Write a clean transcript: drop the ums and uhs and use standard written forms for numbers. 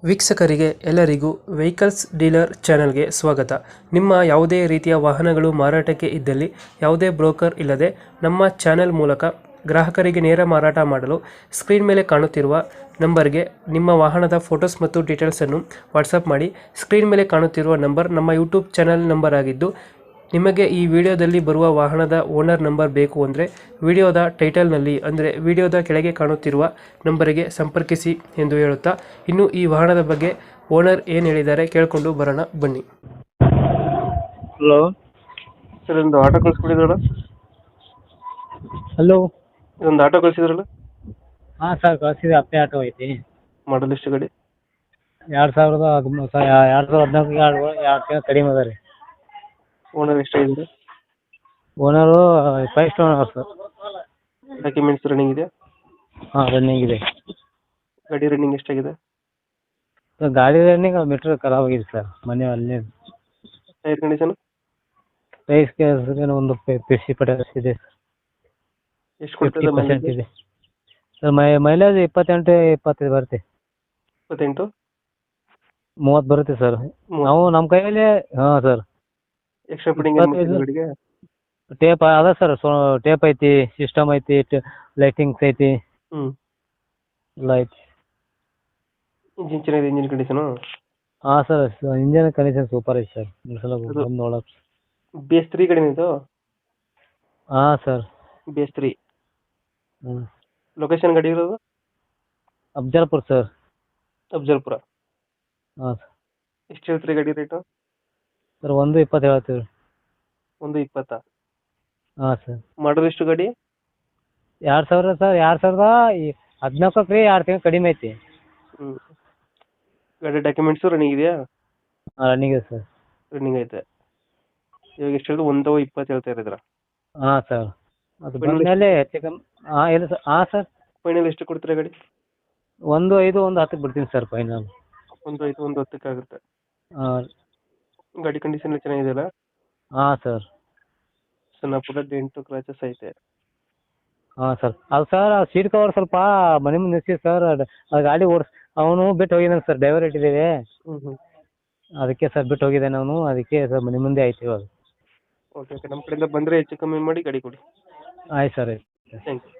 ವೀಕ್ಷಕರಿಗೆ ಎಲ್ಲರಿಗೂ vehicles dealer ಚಾನೆಲ್ಗೆ ಸ್ವಾಗತ. ನಿಮ್ಮ ಯಾವುದೇ ರೀತಿಯ ವಾಹನಗಳು ಮಾರಾಟಕ್ಕೆ ಇದ್ದಲ್ಲಿ ಯಾವುದೇ ಬ್ರೋಕರ್ ಇಲ್ಲದೆ ನಮ್ಮ ಚಾನೆಲ್ ಮೂಲಕ ಗ್ರಾಹಕರಿಗೆ ನೇರ ಮಾರಾಟ ಮಾಡಲು ಸ್ಕ್ರೀನ್ ಮೇಲೆ ಕಾಣುತ್ತಿರುವ ನಂಬರ್ಗೆ ನಿಮ್ಮ ವಾಹನದ ಫೋಟೋಸ್ ಮತ್ತು ಡೀಟೇಲ್ಸನ್ನು ವಾಟ್ಸಪ್ ಮಾಡಿ. ಸ್ಕ್ರೀನ್ ಮೇಲೆ ಕಾಣುತ್ತಿರುವ ನಂಬರ್ ನಮ್ಮ ಯೂಟ್ಯೂಬ್ ಚಾನೆಲ್ ನಂಬರ್ ಆಗಿದ್ದು, ನಿಮಗೆ ಈ ವಿಡಿಯೋದಲ್ಲಿ ಬರುವ ವಾಹನದ ಓನರ್ ನಂಬರ್ ಬೇಕು ಅಂದರೆ ವಿಡಿಯೋದ ಟೈಟಲ್ನಲ್ಲಿ ಅಂದರೆ ವಿಡಿಯೋದ ಕೆಳಗೆ ಕಾಣುತ್ತಿರುವ ನಂಬರಿಗೆ ಸಂಪರ್ಕಿಸಿ ಎಂದು ಹೇಳುತ್ತಾ, ಇನ್ನು ಈ ವಾಹನದ ಬಗ್ಗೆ ಓನರ್ ಏನು ಹೇಳಿದ್ದಾರೆ ಕೇಳಿಕೊಂಡು ಬರೋಣ ಬನ್ನಿ. ಹಲೋ ಸರ್, ಒಂದು ಆಟೋ ಕಳಿಸ್ಕೊಡಿದ್ರಲ್ಲ, ಹಲೋ. ಇದೊಂದು ಆಟೋ ಕಳಿಸಿದ್ರಲ್ಲ, ಹಾಂ ಸರ್, ಕಳಿಸಿದೆ. ಅಪ್ಪೆ ಆಟೋ ಐತಿ. ಮಾಡಲ್ ಎಷ್ಟು ಗಾಡಿ? 2013 ಸರ್, 2014 ಎರಡು ತಿಂಗಳು ಕಡಿಮೆ ಅದ ರೀ. ಓನರ್ ಎಷ್ಟಾಗಿದ್ದಾರೆ? Owner 5 star owner sir. Documents running ಇದೆ? ಹಾಂ, ರನ್ನಿಂಗ್ ಇದೆ. ಗಾಡಿ ರನ್ನಿಂಗ್ ಎಷ್ಟಾಗಿದೆ? ಸರ್, ಗಾಡಿ ರನ್ನಿಂಗ್ ಮೀಟ್ರ್ ಖರಾಬ್ ಆಗಿದೆ ಸರ್. ಮೊನ್ನೆ ಅಲ್ಲಿ ಟೈರ್ ಕಂಡೀಷನ್? ಪ್ರೈಸ್ಗೆ ಒಂದು ಪಿಸಿ ಇದೆ. ಎಷ್ಟು ಕೊಡ್ತದೆ 50% ಇದೆ ಸರ್. ಮೈಲೇಜ್ 28-25 ಬರುತ್ತೆ. 28? 30 ಬರುತ್ತೆ ಸರ್. ನಾವು ನಮ್ಮ ಕೈಯಲ್ಲಿ. ಹಾಂ ಸರ್. ಎಕ್ಸ್ಟ್ರಾ ಫಿಟ್ಟಿಂಗ್ ಗಾಡಿಗೆ? ಟೇಪ್ ಅದ ಸರ್. ಟೇಪ್ ಐತಿ, ಸಿಸ್ಟಮ್ ಐತಿ, ಲೈಟಿಂಗ್ಸ್ ಐತಿ, ಎಲ್ಲ ಐತಿ. ಇಂಜಿನ್ ಚೆನ್ನಾಗಿದೆ? Engine condition? ಹಾಂ ಸರ್, ಇಂಜಿನ್ ಕಂಡೀಷನ್ ಸೂಪರ್ ಐತಿ ಸರ್. ಬಂದು ನೋಡೋಕೆ. BS3 ಗಾಡಿನ ಇದು? ಹಾಂ ಸರ್, BS3. ಹ್ಞೂ. ಲೊಕೇಶನ್ ಗಾಡಿ ಇರೋದು? ಅಫ್ಜಲ್ಪುರ್ ಸರ್. ಅಫ್ಜಲ್ಪುರ. ಹಾಂ ಸರ್. ಎಷ್ಟು ಹೇಳ್ತೀರಿ ಗಾಡಿ ರೇಟು? ಸರ್, 120 ಹೇಳ್ತೀವಿ. 120? ಹಾಂ ಸರ್. ಮಾಡಲ್ ಎಷ್ಟು ಗಾಡಿ? 2000 ಸರ್. 2014 ರೀ. 2 ತಿಂಗಳು ಕಡಿಮೆ ಐತಿ. ಗಾಡಿ ಡಾಕ್ಯುಮೆಂಟ್ಸು ರನ್ನಿಂಗ್ ಇದೆಯಾ? ಹಾಂ, ರನ್ನಿಂಗ್ ಇದೆ ಸರ್. ರನ್ನಿಂಗ್ ಐತೆ. ಇವಾಗ ಎಷ್ಟು ಹೇಳಿದ್ರು? 120 ಹೇಳ್ತಾ ಇರಿದ್ರ? ಹಾಂ ಸರ್. ಅದು ಬಂದಮೇಲೆ ಹೆಚ್ಚು ಕಮ್ಮಿ. ಹಾಂ, ಇಲ್ಲ ಸರ್. ಹಾಂ ಸರ್. ಫೈನಲ್ ಎಷ್ಟು ಕೊಡ್ತೀರಾ ಗಾಡಿ? 1.5, 1.10 ಬಿಡ್ತೀನಿ ಸರ್ ಫೈನಲ್. 1.5, 1.10 ಆಗುತ್ತೆ. ಹಾಂ. ಗಾಡಿ ಕಂಡೀಷನ್ ಚೆನ್ನಾಗಿದೆಯಲ್ಲ? ಹಾಂ ಸರ್. ಸಣ್ಣ ಪುಟ್ಟ ಡೆಂಟು ಕ್ರಾಚಸ್ ಐತೆ. ಹಾಂ ಸರ್. ಅದು ಸರ್, ಸೀಟ್ ಕವರ್ ಸ್ವಲ್ಪ ಮನೆ ಮುಂದೆ ನಿಲ್ಸಿ ಸರ್. ಅದು ಗಾಡಿ ಅವನು ಬಿಟ್ಟು ಹೋಗಿದ್ದಾನೆ ಸರ್. ಡ್ರೈವರ್ ಇಟ್ಟಿದ್ದೀವಿ. ಅದಕ್ಕೆ ಸರ್ ಬಿಟ್ಟು ಹೋಗಿದ್ದಾನೆ ಅವನು. ಅದಕ್ಕೆ ಸರ್ ಮನೆ ಮುಂದೆ ಆಯ್ತು ಇವಾಗ. ಓಕೆ, ನಮ್ಮ ಕಡೆಯಿಂದ ಬಂದರೆ ಹೆಚ್ಚು ಕಮ್ಮಿ ಮಾಡಿ ಗಾಡಿ ಕೊಡಿ. ಆಯ್ತು ಸರ್. Thank you.